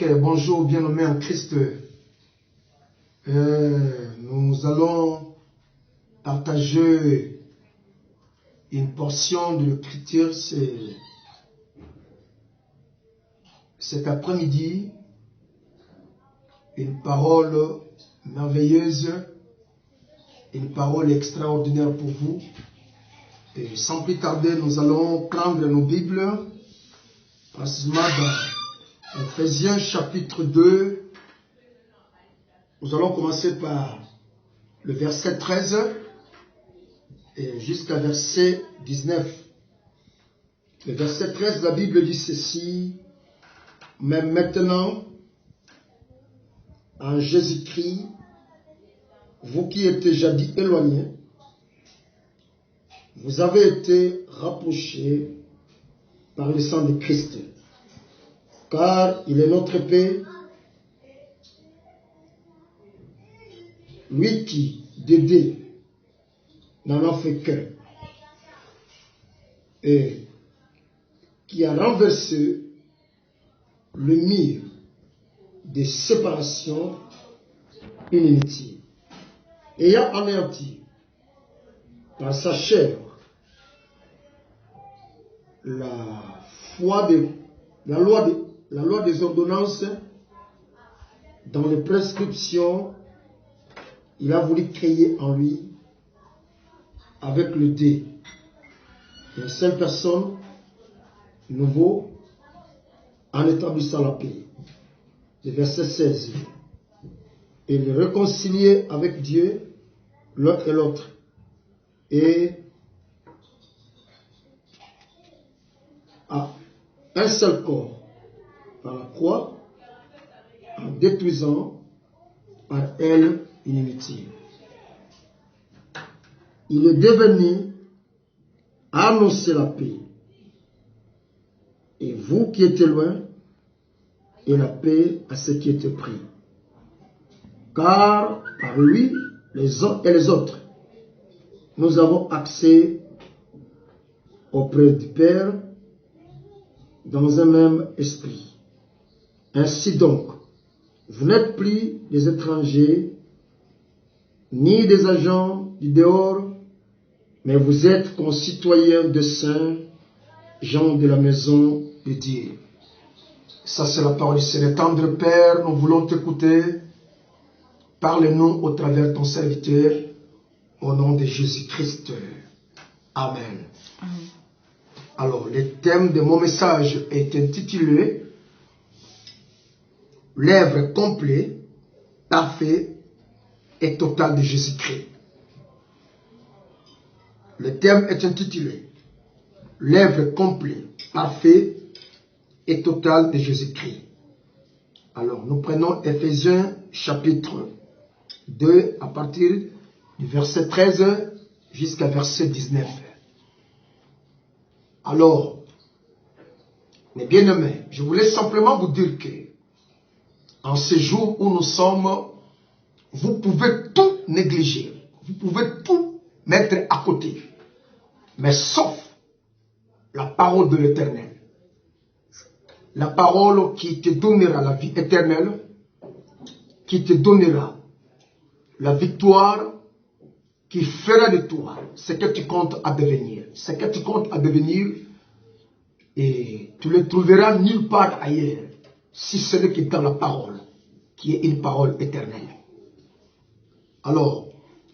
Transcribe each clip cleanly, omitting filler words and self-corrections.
Ok, bonjour, bien-aimés en Christ. Nous allons partager une portion de l'écriture cet après-midi, une parole merveilleuse, une parole extraordinaire pour vous. Et sans plus tarder, nous allons prendre nos Bibles, précisément dans Ephésiens chapitre 2. Nous allons commencer par le verset 13 et jusqu'à verset 19. Le verset 13, la Bible dit ceci: mais maintenant, en Jésus-Christ, vous qui étiez jadis éloignés, vous avez été rapprochés par le sang de Christ, car il est notre paix, lui qui, de deux, n'en a fait qu'un, et qui a renversé le mur de séparation inutile, ayant anéanti par sa chair la loi des ordonnances. Dans les prescriptions, il a voulu créer en lui, avec le dé, une seule personne, nouveau, en établissant la paix. Le verset 16. Et le réconcilier avec Dieu, l'un et l'autre, et à un seul corps, par la croix, en détruisant par elle inutile. Il est devenu à annoncer la paix. Et vous qui étiez loin, et la paix à ceux qui étaient pris. Car par lui, les uns et les autres, nous avons accès auprès du Père dans un même esprit. Ainsi donc, vous n'êtes plus des étrangers, ni des agents du dehors, mais vous êtes concitoyens de saints, gens de la maison de Dieu. Ça, c'est la parole du Seigneur. Tendre Père, nous voulons t'écouter. Parle-nous au travers de ton serviteur, au nom de Jésus-Christ. Amen. Amen. Alors, le thème de mon message est intitulé « L'œuvre complète, parfaite et totale de Jésus-Christ ». Le thème est intitulé « L'œuvre complète, parfaite et totale de Jésus-Christ ». Alors, nous prenons Ephésiens chapitre 2 à partir du verset 13 jusqu'à verset 19. Alors, mes bien-aimés, je voulais simplement vous dire que en ce jour où nous sommes, vous pouvez tout négliger, vous pouvez tout mettre à côté, mais sauf la parole de l'Éternel. La parole qui te donnera la vie éternelle, qui te donnera la victoire, qui fera de toi ce que tu comptes à devenir. Ce que tu comptes à devenir, et tu le trouveras nulle part ailleurs, si ce n'est que dans la parole, qui est une parole éternelle. Alors,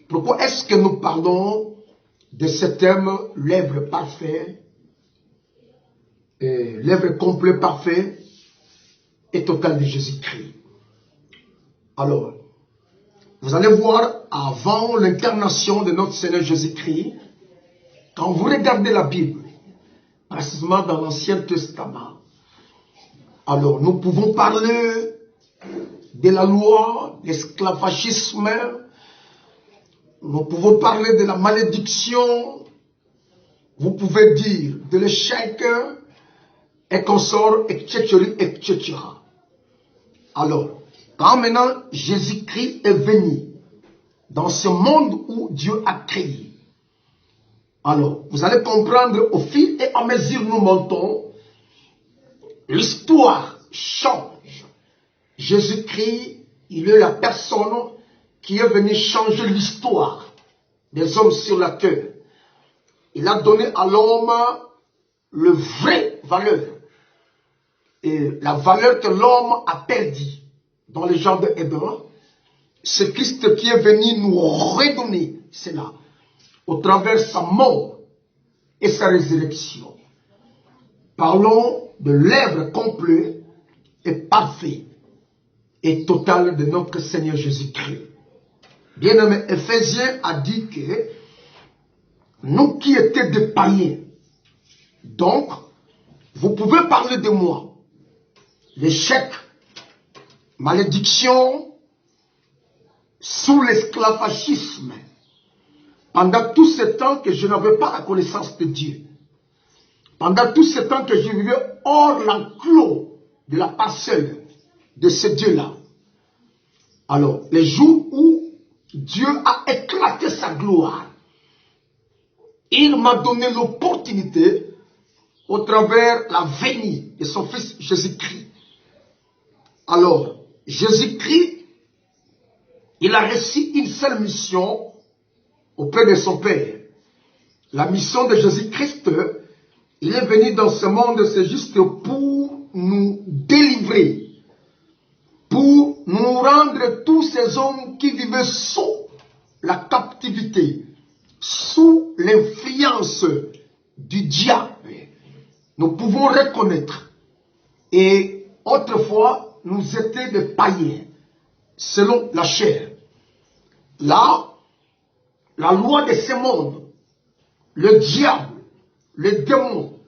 pourquoi est-ce que nous parlons de ce thème, l'œuvre parfaite, l'œuvre complète, parfaite et totale de Jésus-Christ? Alors, vous allez voir, avant l'incarnation de notre Seigneur Jésus-Christ, quand vous regardez la Bible, précisément dans l'Ancien Testament, alors nous pouvons parler de la loi, l'esclavagisme, nous pouvons parler de la malédiction, vous pouvez dire de l'échec, et consort, etc. Alors, quand maintenant Jésus-Christ est venu dans ce monde où Dieu a créé, alors vous allez comprendre au fil et à mesure nous montons, l'histoire change. Jésus-Christ, il est la personne qui est venue changer l'histoire des hommes sur la terre. Il a donné à l'homme le vrai valeur. Et la valeur que l'homme a perdue dans le jardin d'Éden, c'est Christ qui est venu nous redonner cela au travers de sa mort et sa résurrection. Parlons de l'œuvre complète et parfaite et totale de notre Seigneur Jésus-Christ. Bien-aimé, Éphésiens a dit que nous qui étions des païens, donc vous pouvez parler de moi, l'échec, malédiction, sous l'esclavagisme, pendant tout ce temps que je n'avais pas la connaissance de Dieu, pendant tout ce temps que je vivais hors l'enclos de la parcelle de ce Dieu-là. Alors, les jours où Dieu a éclaté sa gloire, il m'a donné l'opportunité, au travers la venue de son Fils Jésus-Christ. Alors, Jésus-Christ, il a reçu une seule mission auprès de son Père. La mission de Jésus-Christ, il est venu dans ce monde, c'est juste pour nous délivrer, pour nous rendre tous ces hommes qui vivaient sous la captivité, sous l'influence du diable. Nous pouvons reconnaître. Et autrefois, nous étions des païens, selon la chair. Là, la loi de ce monde, le diable, les démons,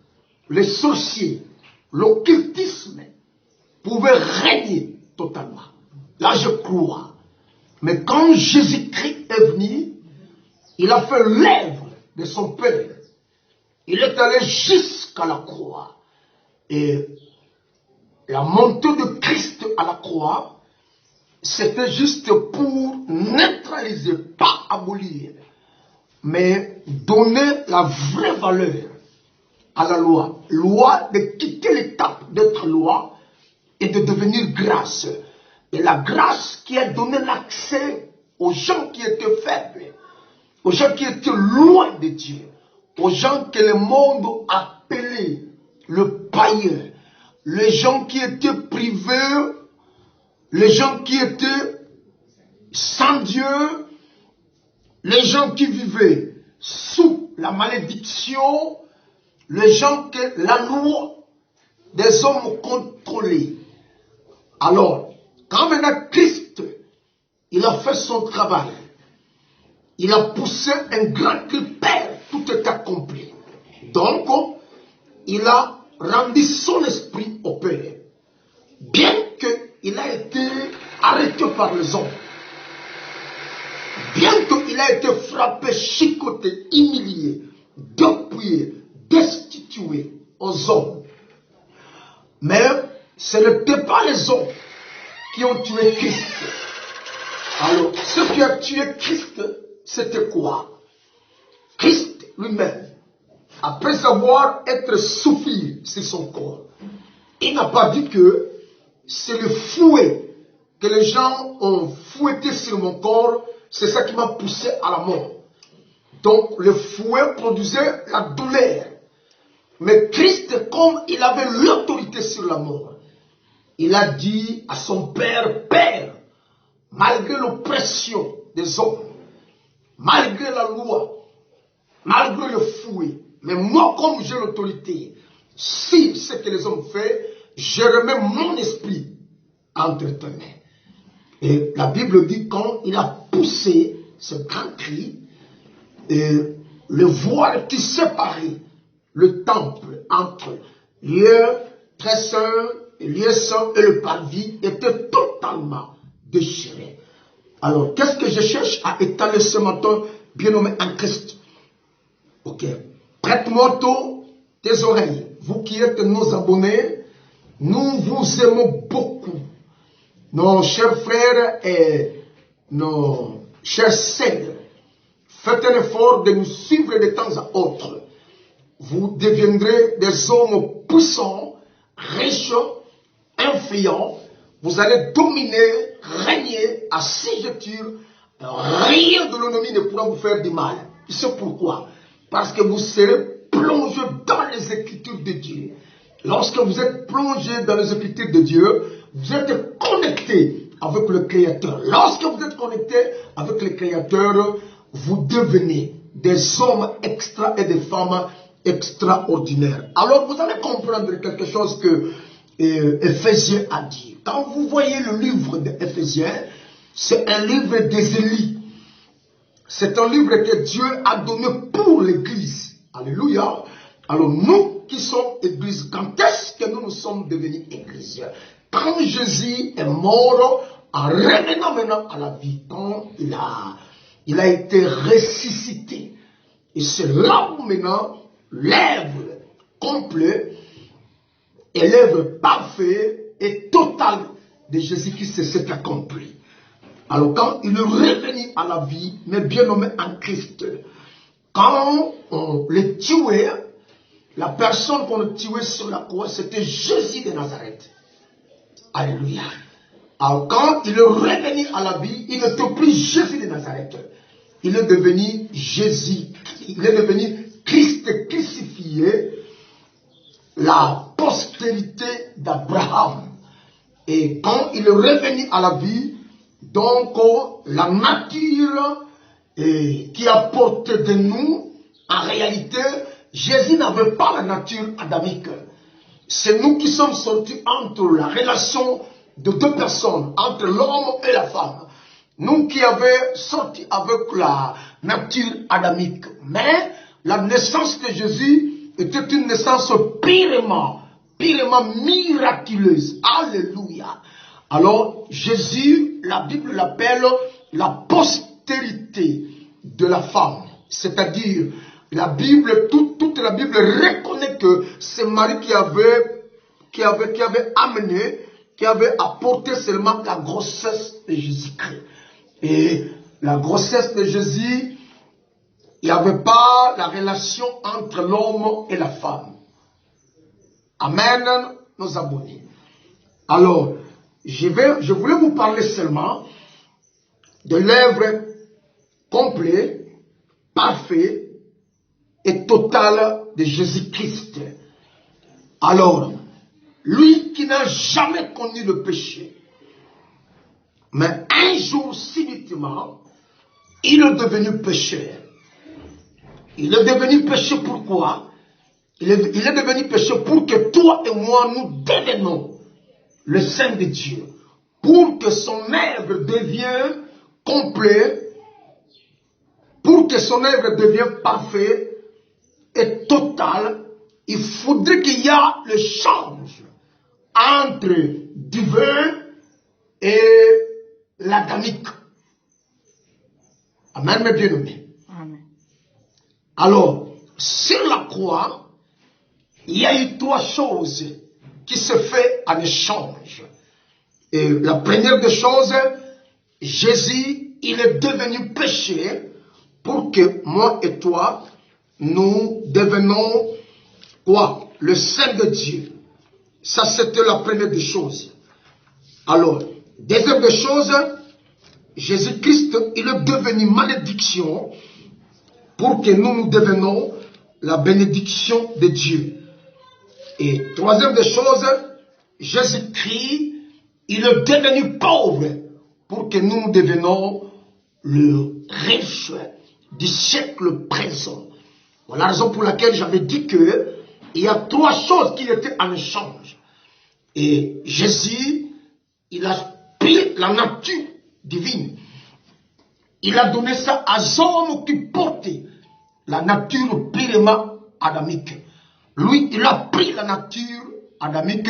les sorciers, l'occultisme pouvaient régner totalement. Là, je crois. Mais quand Jésus-Christ est venu, il a fait l'œuvre de son Père. Il est allé jusqu'à la croix. Et la montée de Christ à la croix, c'était juste pour neutraliser, pas abolir, mais donner la vraie valeur à la loi. Loi de quitter l'étape d'être loi et de devenir grâce. Et la grâce qui a donné l'accès aux gens qui étaient faibles, aux gens qui étaient loin de Dieu, aux gens que le monde appelait le païen, les gens qui étaient privés, les gens qui étaient sans Dieu, les gens qui vivaient sous la malédiction, les gens que la loi des hommes contrôlait. Alors, quand maintenant Christ, il a fait son travail, il a poussé un grand cri, Père, tout est accompli. Donc, il a rendu son esprit au Père. Bien qu'il a été arrêté par les hommes, bien qu'il a été frappé, chicoté, humilié, dépouillé, destitué aux hommes. Mais ce n'était pas les hommes qui ont tué Christ. Alors, ce qui a tué Christ, c'était quoi? Christ lui-même, après avoir été souffert sur son corps, il n'a pas dit que c'est le fouet que les gens ont fouetté sur mon corps, c'est ça qui m'a poussé à la mort. Donc le fouet produisait la douleur. Mais Christ, comme il avait l'autorité sur la mort, il a dit à son Père, Père, malgré l'oppression des hommes, malgré la loi, malgré le fouet, mais moi comme j'ai l'autorité, si ce que les hommes font, je remets mon esprit entre tes mains. Et la Bible dit quand il a poussé ce grand cri, le voile qui séparait le temple entre lieu très saint, lieu saint et le parvis était totalement déchiré. Alors, qu'est-ce que je cherche à étaler ce matin, bien nommé en Christ? Ok. Prête-moi tôt tes oreilles. Vous qui êtes nos abonnés, nous vous aimons beaucoup. Nos chers frères et nos chers sœurs, faites un effort de nous suivre de temps à autre. Vous deviendrez des hommes puissants, riches, influents, vous allez dominer, régner à siégeture. Rien de l'ennemi ne pourra vous faire du mal. C'est pourquoi. Parce que vous serez plongé dans les Écritures de Dieu. Lorsque vous êtes plongé dans les Écritures de Dieu, vous êtes connecté avec le Créateur. Lorsque vous êtes connecté avec le Créateur, vous devenez des hommes extra et des femmes extraordinaires. Alors vous allez comprendre quelque chose que Éphésiens a dit. Quand vous voyez le livre d'Éphésiens, c'est un livre des Élis. C'est un livre que Dieu a donné pour l'Église. Alléluia. Alors nous qui sommes Église, quand est-ce que nous sommes devenus Église? Quand Jésus est mort, en revenant maintenant à la vie, quand il a été ressuscité. Et c'est là où maintenant l'œuvre complète et l'œuvre parfaite et totale de Jésus-Christ s'est accomplie. Alors quand il est revenu à la vie, mais bien nommé en Christ, quand on le tuait, la personne qu'on tuait sur la croix, c'était Jésus de Nazareth. Alléluia. Alors quand il est revenu à la vie, il n'était plus Jésus de Nazareth. Il est devenu Jésus. Il est devenu Christ crucifié, la postérité d'Abraham. Et quand il est revenu à la vie, donc la nature qui a porté de nous, en réalité, Jésus n'avait pas la nature adamique. C'est nous qui sommes sortis entre la relation de deux personnes, entre l'homme et la femme. Nous qui avions sorti avec la nature adamique. Mais la naissance de Jésus était une naissance purement miraculeuse. Alléluia. Alors, Jésus, la Bible l'appelle la postérité de la femme. C'est-à-dire, la Bible, toute la Bible reconnaît que c'est Marie qui avait amené, qui avait apporté seulement la grossesse de Jésus-Christ. Et la grossesse de Jésus, il n'y avait pas la relation entre l'homme et la femme. Amen, nos abonnés. Alors, je voulais vous parler seulement de l'œuvre complète, parfaite et totale de Jésus-Christ. Alors, lui qui n'a jamais connu le péché, mais un jour, subitement, il est devenu pécheur. Il est devenu pécheur pourquoi? Il est devenu pécheur pour que toi et moi, nous devenions le Saint de Dieu. Pour que son œuvre devienne complète, pour que son œuvre devienne parfaite et totale, il faudrait qu'il y ait le change entre divin et l'adamique. Amen, mes bien-aimés. Alors, sur la croix, il y a eu trois choses qui se font en échange. Et la première des choses, Jésus, il est devenu péché pour que moi et toi, nous devenons quoi? Le Saint de Dieu. Ça, c'était la première des choses. Alors, deuxième des choses, Jésus-Christ, il est devenu malédiction pour que nous devenions la bénédiction de Dieu. Et troisième des choses, Jésus-Christ, il est devenu pauvre pour que nous devenions le riche du siècle présent. Voilà la raison pour laquelle j'avais dit que il y a trois choses qui étaient en échange. Et Jésus, il a pris la nature divine. Il a donné ça à hommes qui portaient la nature purement adamique. Lui, il a pris la nature adamique.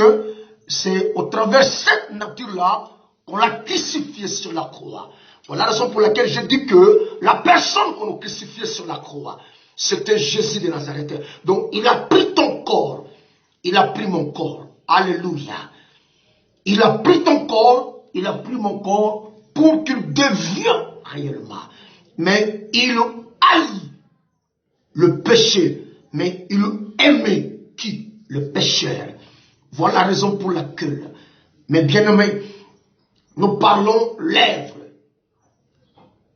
C'est au travers de cette nature-là qu'on l'a crucifié sur la croix. Voilà la raison pour laquelle je dis que la personne qu'on a crucifiée sur la croix, c'était Jésus de Nazareth. Donc, il a pris ton corps. Il a pris mon corps. Alléluia. Il a pris ton corps. Il a pris mon corps pour qu'il devienne réellement. Mais il haït le péché. Mais il aimait qui? Le pécheur. Voilà la raison pour laquelle, mes bien-aimés, nous parlons l'œuvre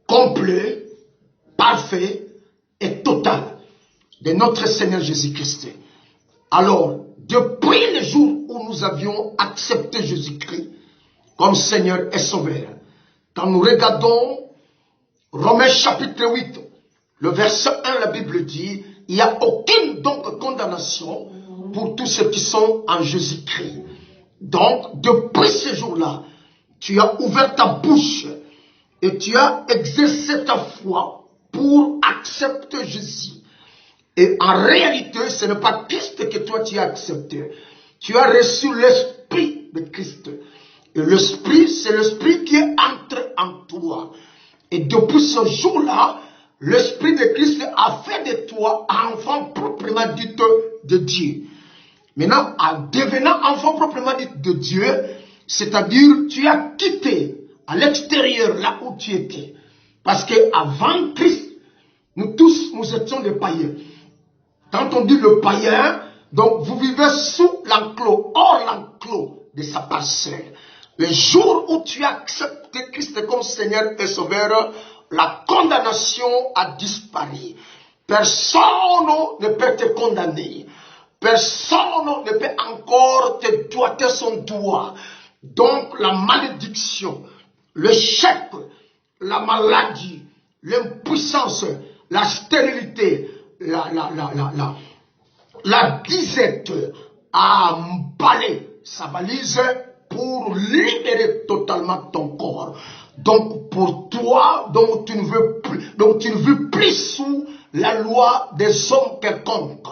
complet, parfait et total de notre Seigneur Jésus-Christ. Alors, depuis le jour où nous avions accepté Jésus-Christ comme Seigneur et Sauveur, quand nous regardons Romains chapitre 8, le verset 1, la Bible dit, il n'y a aucune donc condamnation pour tous ceux qui sont en Jésus-Christ. Donc, depuis ce jour-là, tu as ouvert ta bouche et tu as exercé ta foi pour accepter Jésus. Et en réalité, ce n'est pas Christ que toi tu as accepté. Tu as reçu l'Esprit de Christ. Et l'Esprit, c'est l'Esprit qui est entré en toi. Et depuis ce jour-là, l'Esprit de Christ a fait de toi enfant proprement dit de Dieu. Maintenant, en devenant enfant proprement dit de Dieu, c'est-à-dire tu as quitté à l'extérieur là où tu étais. Parce qu'avant Christ, nous tous, nous étions des païens. Quand on dit le païen, donc vous vivez sous l'enclos, hors l'enclos de sa personne. Le jour où tu as accepté Christ comme Seigneur et Sauveur, la condamnation a disparu. Personne ne peut te condamner. Personne ne peut encore te doiter son doigt. Donc la malédiction, l'échec, la maladie, l'impuissance, la stérilité, la disette a emballé sa valise pour libérer totalement ton corps. Donc pour toi, donc tu ne veux plus sous la loi des hommes quelconques.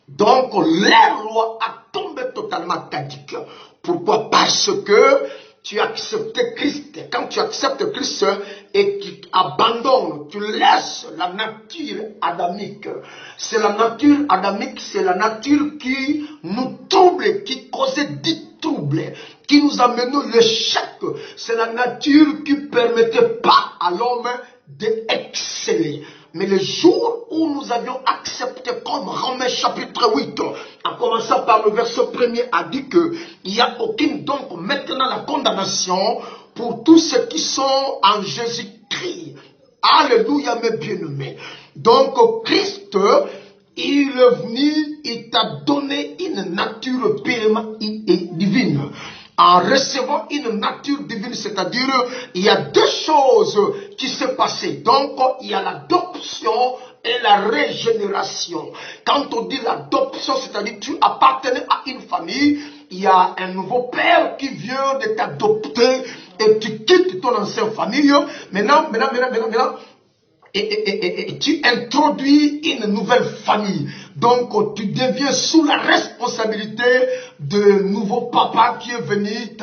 Donc la loi a tombé totalement caduque. Pourquoi? Parce que tu as accepté Christ. Quand tu acceptes Christ et tu abandonnes, tu laisses la nature adamique. C'est la nature adamique, c'est la nature qui nous trouble, qui causait des troubles, qui nous amène l'échec. C'est la nature qui ne permettait pas à l'homme d'exceller. Mais le jour où nous avions accepté, comme Romains chapitre 8, en commençant par le verset 1er, a dit qu'il n'y a aucune donc maintenant la condamnation pour tous ceux qui sont en Jésus-Christ. Alléluia mes bien-aimés. Donc Christ, il est venu, il t'a donné une nature purement divine. En recevant une nature divine, c'est-à-dire, il y a deux choses qui se passaient. Donc, il y a l'adoption et la régénération. Quand on dit l'adoption, c'est-à-dire, tu appartenais à une famille, il y a un nouveau père qui vient de t'adopter et tu quittes ton ancienne famille. Maintenant, et tu introduis une nouvelle famille. Donc, tu deviens sous la responsabilité de nouveau papa qui est venu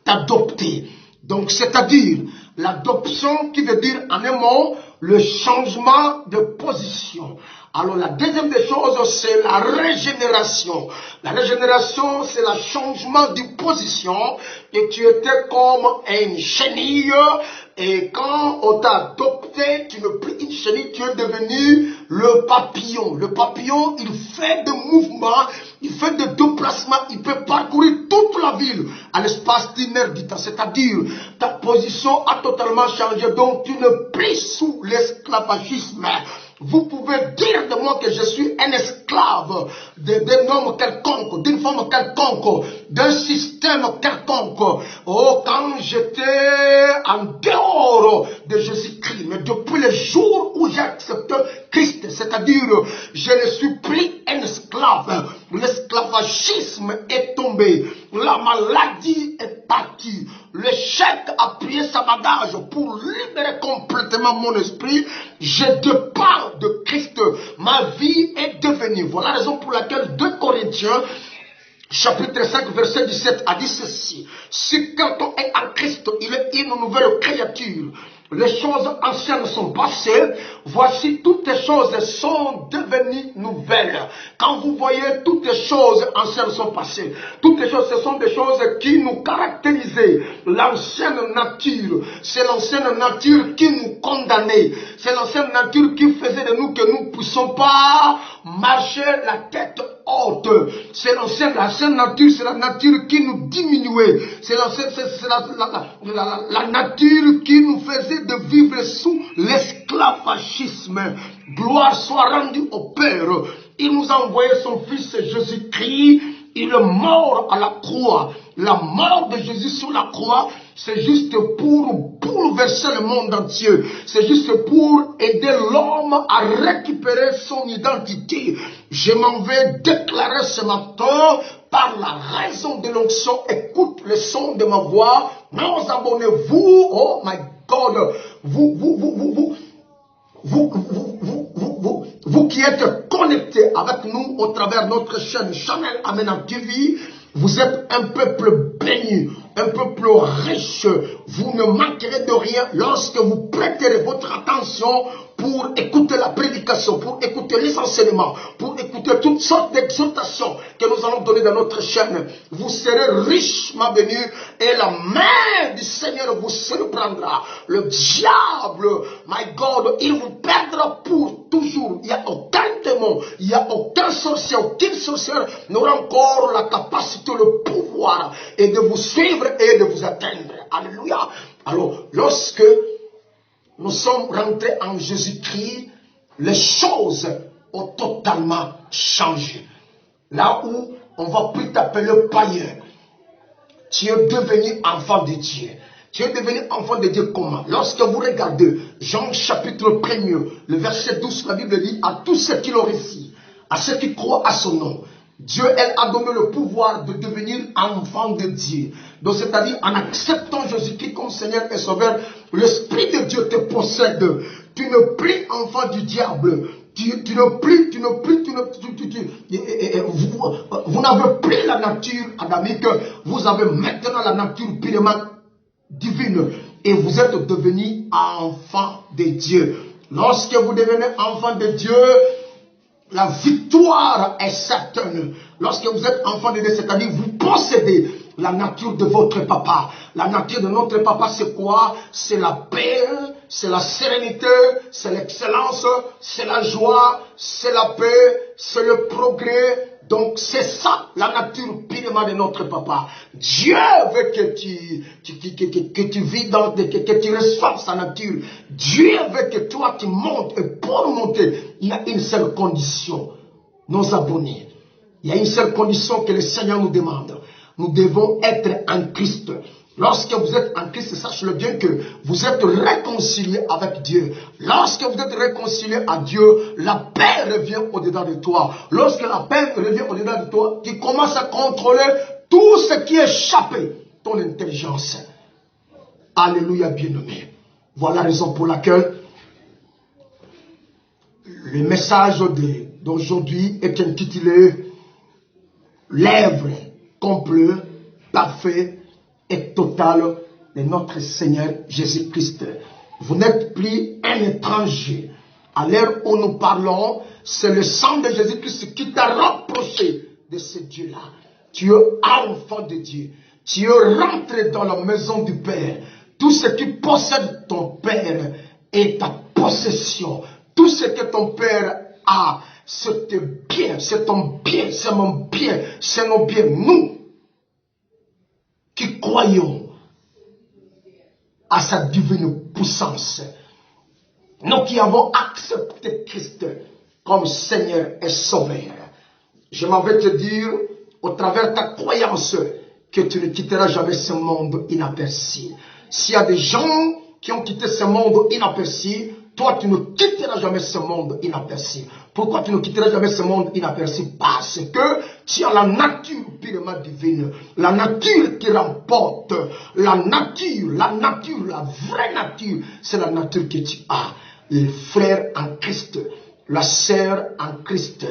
t'adopter. Donc, c'est-à-dire, l'adoption qui veut dire, en un mot, le changement de position. Alors, la deuxième des choses, c'est la régénération. La régénération, c'est le changement de position. Et tu étais comme une chenille. Et quand on t'a adopté, tu n'es plus une chenille, tu es devenu le papillon. Le papillon, il fait des mouvements, il fait des déplacements, il peut parcourir toute la ville à l'espace d'une heure du temps. C'est-à-dire, ta position a totalement changé, donc tu n'es plus sous l'esclavagisme. Vous pouvez dire de moi que je suis un esclave d'un homme quelconque, d'une femme quelconque, d'un système quelconque. Oh, quand j'étais en dehors de Jésus-Christ, mais depuis le jour où j'ai accepté Christ, c'est-à-dire, je ne suis plus un esclave. L'esclavagisme est tombé. La maladie est partie. L'échec a pris sa bagage pour libérer complètement mon esprit. Je dépends de Christ. Ma vie est devenue. Voilà la raison pour laquelle 2 Corinthiens chapitre 5 verset 17 a dit ceci. Si quelqu'un est en Christ, il est une nouvelle créature. Les choses anciennes sont passées. Voici toutes les choses sont devenues nouvelles. Quand vous voyez toutes les choses anciennes sont passées. Toutes les choses, ce sont des choses qui nous caractérisaient. L'ancienne nature, c'est l'ancienne nature qui nous condamnait. C'est l'ancienne nature qui faisait de nous que nous ne puissions pas marcher la tête haute. C'est l'ancienne nature, c'est la nature qui nous diminuait. C'est la nature qui nous faisait de vivre sous l'esclavagisme. Gloire soit rendue au Père. Il nous a envoyé son Fils Jésus-Christ. Il est mort à la croix. La mort de Jésus sur la croix, c'est juste pour bouleverser le monde entier. C'est juste pour aider l'homme à récupérer son identité. Je m'en vais déclarer ce matin, par la raison de l'onction, écoute le son de ma voix. Non, abonnez-vous. Oh my God. Vous qui êtes connectés avec nous au travers de notre chaîne Channel Amenam TV, vous êtes un peuple béni, un peuple riche. Vous ne manquerez de rien lorsque vous prêterez votre attention pour écouter la prédication, pour écouter les enseignements, pour écouter toutes sortes d'exhortations que nous allons donner dans notre chaîne. Vous serez richement bénis et la main du Seigneur vous surprendra. Le diable, my God, il vous perdra pour toujours. Il n'y a aucun démon, il n'y a aucun sorcier, aucune sorcière n'aura encore la capacité, le pouvoir et de vous suivre et de vous atteindre. Alléluia. Alors, lorsque nous sommes rentrés en Jésus-Christ, les choses ont totalement changé. Là où on va plus t'appeler païen, tu es devenu enfant de Dieu. Tu es devenu enfant de Dieu comment? Lorsque vous regardez Jean chapitre 1er, le verset 12, la Bible dit, à tous ceux qui l'ont reçu, à ceux qui croient à son nom, Dieu, elle a donné le pouvoir de devenir enfant de Dieu. Donc, c'est-à-dire, en acceptant Jésus-Christ comme Seigneur et Sauveur, l'Esprit de Dieu te possède. Tu n'es plus enfant du diable. Vous n'avez plus la nature adamique. Vous avez maintenant la nature purement divine. Et vous êtes devenu enfant de Dieu. Lorsque vous devenez enfant de Dieu, la victoire est certaine. Lorsque vous êtes enfant de Dieu, c'est-à-dire vous possédez la nature de votre papa. La nature de notre papa, c'est quoi? C'est la paix, c'est la sérénité, c'est l'excellence, c'est la joie, c'est la paix, c'est le progrès. Donc c'est ça la nature purement de notre papa. Dieu veut que tu vis dans, que tu reçoives sa nature. Dieu veut que toi tu montes. Et pour monter, il y a une seule condition. Nos abonnés. Il y a une seule condition que le Seigneur nous demande. Nous devons être en Christ. Lorsque vous êtes en Christ, sachez-le bien que vous êtes réconcilié avec Dieu. Lorsque vous êtes réconcilié à Dieu, la paix revient au-dedans de toi. Lorsque la paix revient au-dedans de toi, tu commences à contrôler tout ce qui échappe ton intelligence. Alléluia, bien-aimé. Voilà la raison pour laquelle le message d'aujourd'hui est intitulé « L'œuvre complète, parfaite et totale de notre Seigneur Jésus-Christ ». Vous n'êtes plus un étranger. À l'heure où nous parlons, c'est le sang de Jésus-Christ qui t'a rapproché de ce Dieu-là. Tu es enfant de Dieu. Tu es rentré dans la maison du Père. Tout ce qui possède ton Père est ta possession. Tout ce que ton Père a, c'est tes biens, c'est ton bien, c'est mon bien, c'est nos biens. Nous qui croyons à sa divine puissance, nous qui avons accepté Christ comme Seigneur et Sauveur, je m'en vais te dire, au travers de ta croyance, que tu ne quitteras jamais ce monde inaperçu. S'il y a des gens qui ont quitté ce monde inaperçu, toi, tu ne quitteras jamais ce monde inaperçu. Pourquoi tu ne quitteras jamais ce monde inaperçu? Parce que tu as la nature purement divine. La nature qui remporte. La nature, la vraie nature, c'est la nature que tu as. Le frère en Christ, la sœur en Christ.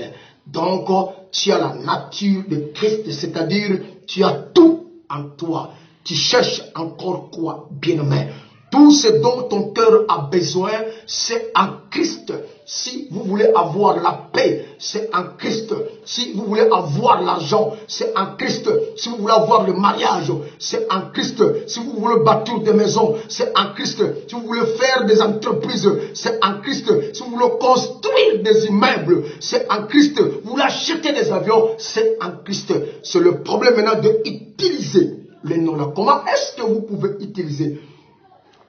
Donc, tu as la nature de Christ, c'est-à-dire, tu as tout en toi. Tu cherches encore quoi, bien-aimé? Tout ce dont ton cœur a besoin, c'est en Christ. Si vous voulez avoir la paix, c'est en Christ. Si vous voulez avoir l'argent, c'est en Christ. Si vous voulez avoir le mariage, c'est en Christ. Si vous voulez bâtir des maisons, c'est en Christ. Si vous voulez faire des entreprises, c'est en Christ. Si vous voulez construire des immeubles, c'est en Christ. Vous voulez acheter des avions, c'est en Christ. C'est le problème maintenant d'utiliser les noms-là. Comment est-ce que vous pouvez utiliser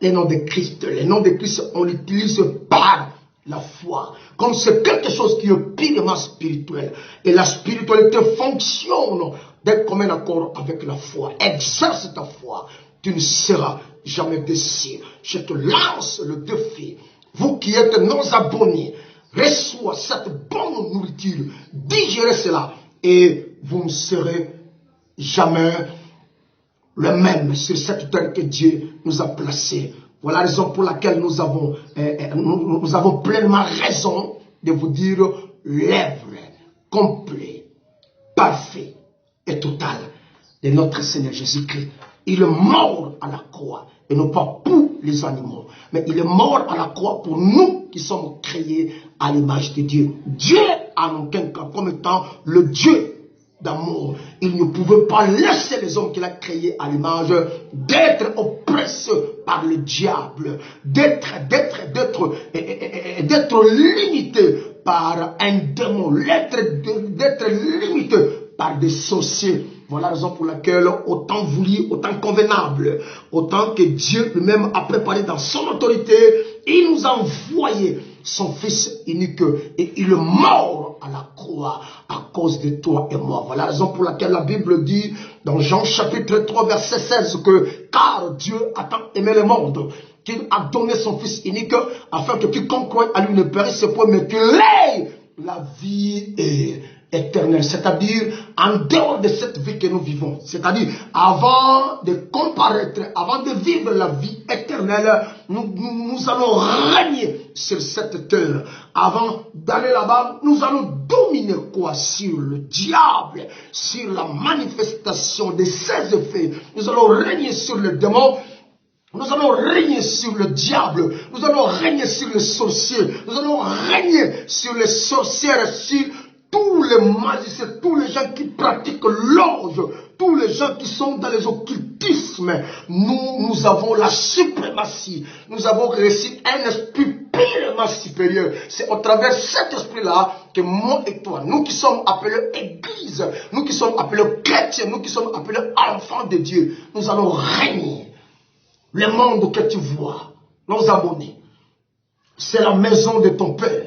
les noms de Christ? Les noms de Christ, on l'utilise par la foi. Comme c'est quelque chose qui est purement spirituel. Et la spiritualité fonctionne d'être comme un accord avec la foi. Exerce ta foi. Tu ne seras jamais déçu. Je te lance le défi. Vous qui êtes non abonnés, reçois cette bonne nourriture. Digérez cela. Et vous ne serez jamais le même sur cette terre que Dieu nous a placée. Voilà la raison pour laquelle nous avons pleinement raison de vous dire l'œuvre complet, parfait et total de notre Seigneur Jésus-Christ. Il est mort à la croix, et non pas pour les animaux, mais il est mort à la croix pour nous qui sommes créés à l'image de Dieu. Dieu, en aucun cas, comme étant le Dieu d'amour, il ne pouvait pas laisser les hommes qu'il a créés à l'image d'être oppressés par le diable, d'être limités par un démon, d'être limités par des sorciers. Voilà la raison pour laquelle, autant voulu, autant convenable, autant que Dieu lui-même a préparé dans son autorité, il nous a envoyé son Fils unique et il est mort à la croix à cause de toi et moi. Voilà la raison pour laquelle la Bible dit dans Jean chapitre 3 verset 16 que car Dieu a tant aimé le monde qu'il a donné son Fils unique afin que quiconque croit à lui ne périsse point mais qu'il ait la vie éternelle, c'est-à-dire en dehors de cette vie que nous vivons, c'est-à-dire avant de comparaître, avant de vivre la vie éternelle, nous allons régner sur cette terre. Avant d'aller là-bas, nous allons dominer quoi? Sur le diable, sur la manifestation de ses effets. Nous allons régner sur le démon. Nous allons régner sur le diable, nous allons régner sur les sorciers, nous allons régner sur les sorcières, sur tous les magiciens, tous les gens qui pratiquent l'ange, tous les gens qui sont dans les occultismes. Nous avons la suprématie, nous avons reçu un esprit purement supérieur. C'est au travers de cet esprit-là que moi et toi, nous qui sommes appelés Église, nous qui sommes appelés chrétiens, nous qui sommes appelés enfants de Dieu, nous allons régner. Le monde que tu vois, nos abonnés, c'est la maison de ton Père.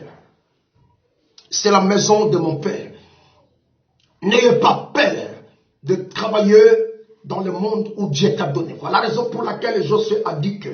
C'est la maison de mon Père. N'ayez pas peur de travailler dans le monde où Dieu t'a donné. Voilà la raison pour laquelle Josué a dit que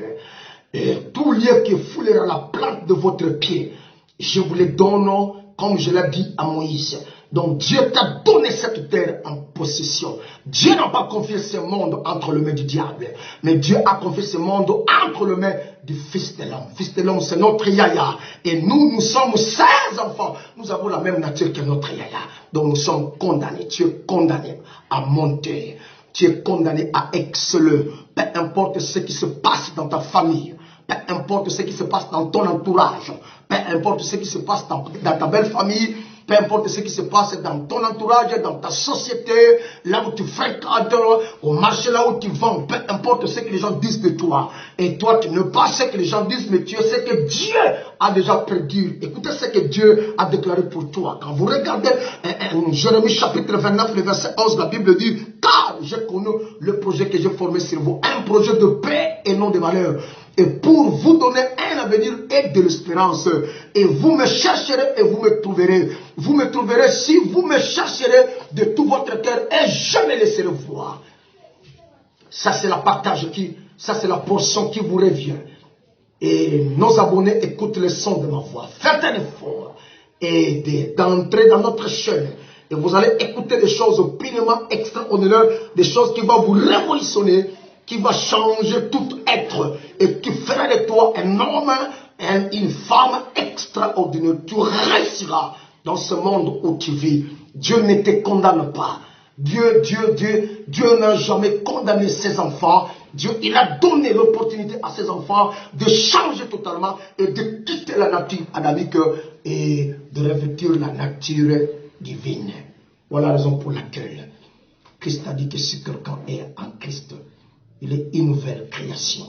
tout lieu qui foulera la plante de votre pied, je vous le donne comme je l'ai dit à Moïse. Donc Dieu t'a donné cette terre en possession. Dieu n'a pas confié ce monde entre les mains du diable, mais Dieu a confié ce monde entre les mains du Fils de l'homme. Fils de l'homme, c'est notre Yaya. Et nous sommes 16 enfants. Nous avons la même nature que notre Yaya. Donc nous sommes condamnés. Tu es condamné à monter. Tu es condamné à exceller. Peu importe ce qui se passe dans ta famille. Peu importe ce qui se passe dans ton entourage. Peu importe ce qui se passe dans ta belle famille. Peu importe ce qui se passe dans ton entourage, dans ta société, là où tu fréquentes, au marché, là où tu vends, peu importe ce que les gens disent de toi. Et toi, tu ne pas ce que les gens disent, mais tu es ce que Dieu a déjà prédit. Écoutez ce que Dieu a déclaré pour toi. Quand vous regardez Jérémie chapitre 29, le verset 11, la Bible dit, car je connais le projet que j'ai formé sur vous, un projet de paix et non de malheur. Et pour vous donner un avenir et de l'espérance. Et vous me chercherez et vous me trouverez. Vous me trouverez si vous me chercherez de tout votre cœur et je me laisserai voir. Ça c'est la partage ça c'est la portion qui vous revient. Et nos abonnés écoutent le son de ma voix. Faites un effort et d'entrer dans notre chaîne. Et vous allez écouter des choses purement extraordinaires, des choses qui vont vous révolutionner, qui va changer tout être et qui fera de toi un homme et une femme extraordinaire. Tu réussiras dans ce monde où tu vis. Dieu ne te condamne pas. Dieu n'a jamais condamné ses enfants. Dieu, il a donné l'opportunité à ses enfants de changer totalement et de quitter la nature adamique et de revêtir la nature divine. Voilà la raison pour laquelle Christ a dit que si quelqu'un est en Christ, il est une nouvelle création.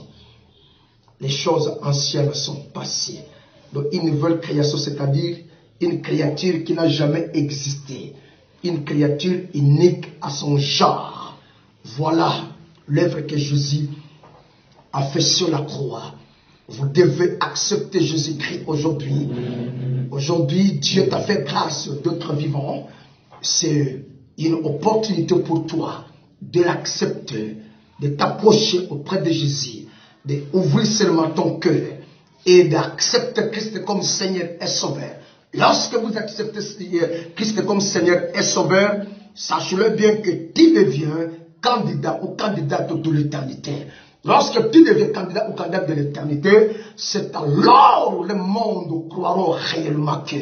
Les choses anciennes sont passées. Donc une nouvelle création, c'est-à-dire une créature qui n'a jamais existé. Une créature unique à son genre. Voilà l'œuvre que Jésus a fait sur la croix. Vous devez accepter Jésus-Christ aujourd'hui. Aujourd'hui, Dieu t'a fait grâce d'être vivant. C'est une opportunité pour toi de l'accepter, de t'approcher auprès de Jésus, d'ouvrir seulement ton cœur et d'accepter Christ comme Seigneur et Sauveur. Lorsque vous acceptez Christ comme Seigneur et Sauveur, sachez-le bien que tu deviens candidat ou candidate de l'éternité. Lorsque tu deviens candidat ou candidate de l'éternité, c'est alors le monde croira réellement que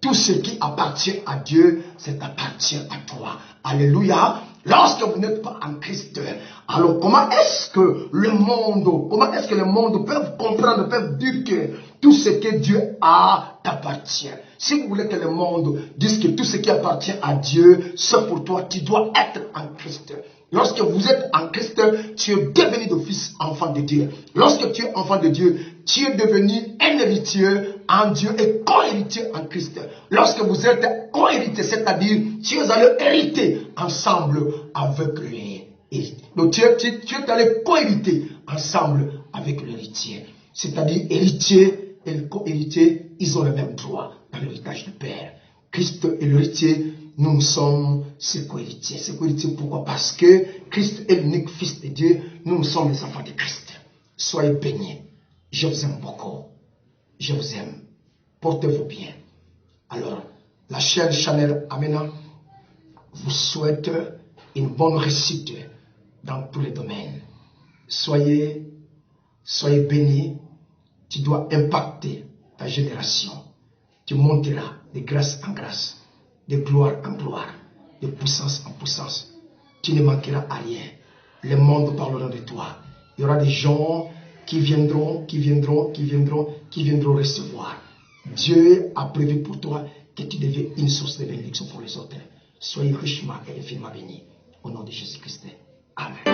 tout ce qui appartient à Dieu, ça appartient à toi. Alléluia. Lorsque vous n'êtes pas en Christ, alors comment est-ce que le monde peut comprendre, peut dire que tout ce que Dieu a t'appartient? Si vous voulez que le monde dise que tout ce qui appartient à Dieu, c'est pour toi, tu dois être en Christ. Lorsque vous êtes en Christ, tu es devenu d'office enfant de Dieu. Lorsque tu es enfant de Dieu, tu es devenu un héritier en Dieu et co-héritier en Christ. Lorsque vous êtes co-héritier, c'est-à-dire tu es allé hériter ensemble avec lui. Donc tu es allé co-hériter ensemble avec l'héritier. C'est-à-dire héritier et le co-héritier, ils ont le même droit dans l'héritage du Père. Christ est l'héritier. Nous sommes ses co-héritiers. Ses co-héritiers, pourquoi? Parce que Christ est l'unique Fils de Dieu. Nous sommes les enfants de Christ. Soyez bénis. Je vous aime beaucoup. Je vous aime. Portez-vous bien. Alors, la chaîne Chanel Amena vous souhaite une bonne réussite dans tous les domaines. Soyez bénis. Tu dois impacter ta génération. Tu monteras de grâce en grâce, de gloire en gloire, de puissance en puissance. Tu ne manqueras à rien. Le monde parlera de toi. Il y aura des gens qui viendront recevoir. Dieu a prévu pour toi que tu deviens une source de bénédiction pour les autres. Soyez richement et infiniment bénis. Au nom de Jésus-Christ. Amen.